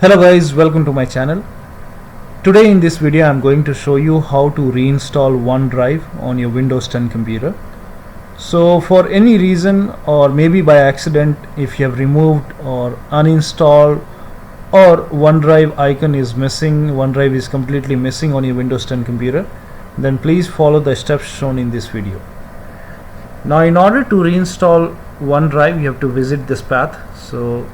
Hello guys, welcome to my channel. Today in this video I'm going to show you how to reinstall OneDrive on your Windows 10 computer. So for any reason or maybe by accident, if you have removed or uninstalled or OneDrive icon is missing, OneDrive is completely missing on your Windows 10 computer, then please follow the steps shown in this video. Now in order to reinstall OneDrive, you have to visit this path. So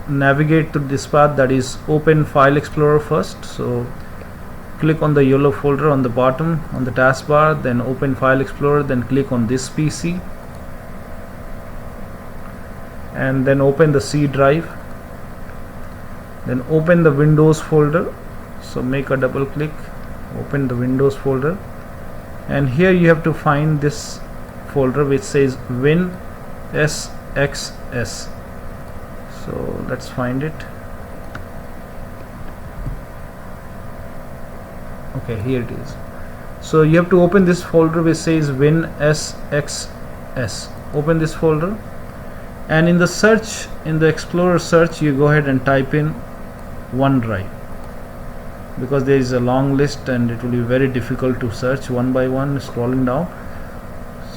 navigate to this path, that is open File Explorer first. So click on the yellow folder on the bottom on the taskbar, then open File Explorer, then click on this PC and then open the C drive, then open the Windows folder. So make a double click, open the Windows folder, and here you have to find this folder which says WinSXS. So let's find it. Okay, here it is. So you have to open this folder which says WinSXS. Open this folder, and in the search, in the Explorer search, you go ahead and type in OneDrive, because there is a long list and it will be very difficult to search one by one scrolling down.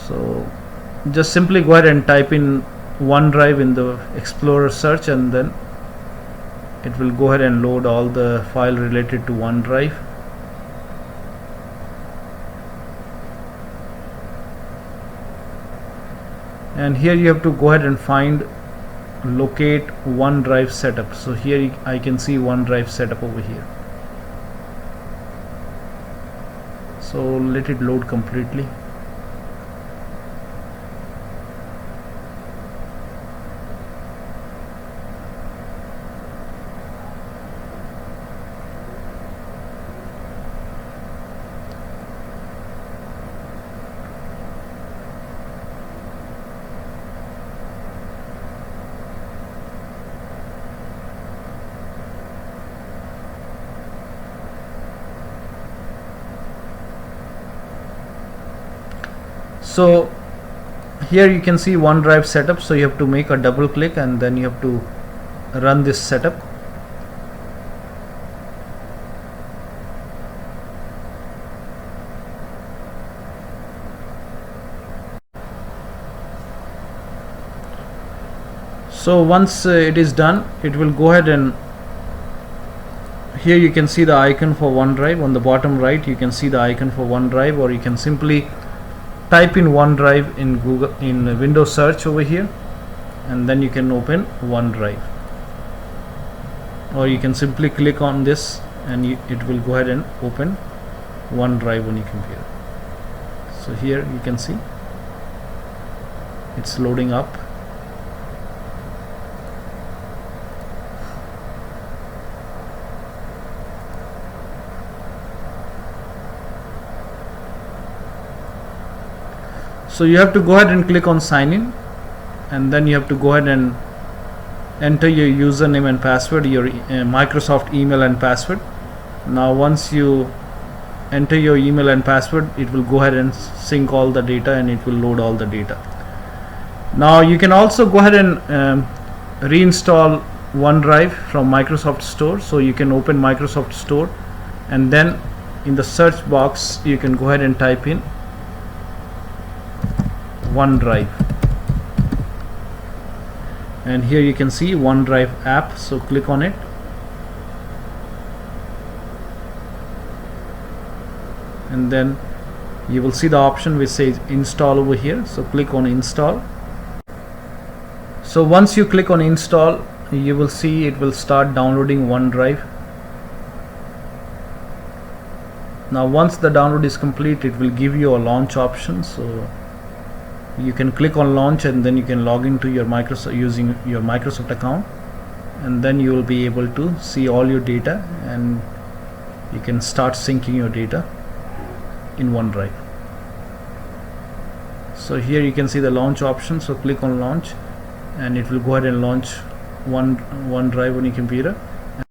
So just simply go ahead and type in OneDrive in the Explorer search, and then it will go ahead and load all the file related to OneDrive. And here you have to go ahead and find locate OneDrive setup. So here I can see OneDrive setup over here. So let it load completely. So here you can see OneDrive setup. So you have to make a double click and then you have to run this setup. So once it is done, it will go ahead and here you can see the icon for OneDrive. On the bottom right you can see the icon for OneDrive, or you can simply type in OneDrive in Google, in Windows search over here, and then you can open OneDrive, or you can simply click on this and it will go ahead and open OneDrive on your computer. So here you can see it's loading up. So you have to go ahead and click on sign in, and then you have to go ahead and enter your username and password, your Microsoft email and password. Now once you enter your email and password, it will go ahead and sync all the data and it will load all the data. Now you can also go ahead and reinstall OneDrive from Microsoft Store. So you can open Microsoft Store, and then in the search box you can go ahead and type in OneDrive, and here you can see OneDrive app. So click on it, and then you will see the option which says install over here. So click on install. So once you click on install, you will see it will start downloading OneDrive. Now once the download is complete, it will give you a launch option. So you can click on launch, and then you can log into your Microsoft using your Microsoft account, and then you will be able to see all your data, and you can start syncing your data in OneDrive. So here you can see the launch option. So click on launch, and it will go ahead and launch OneDrive on your computer.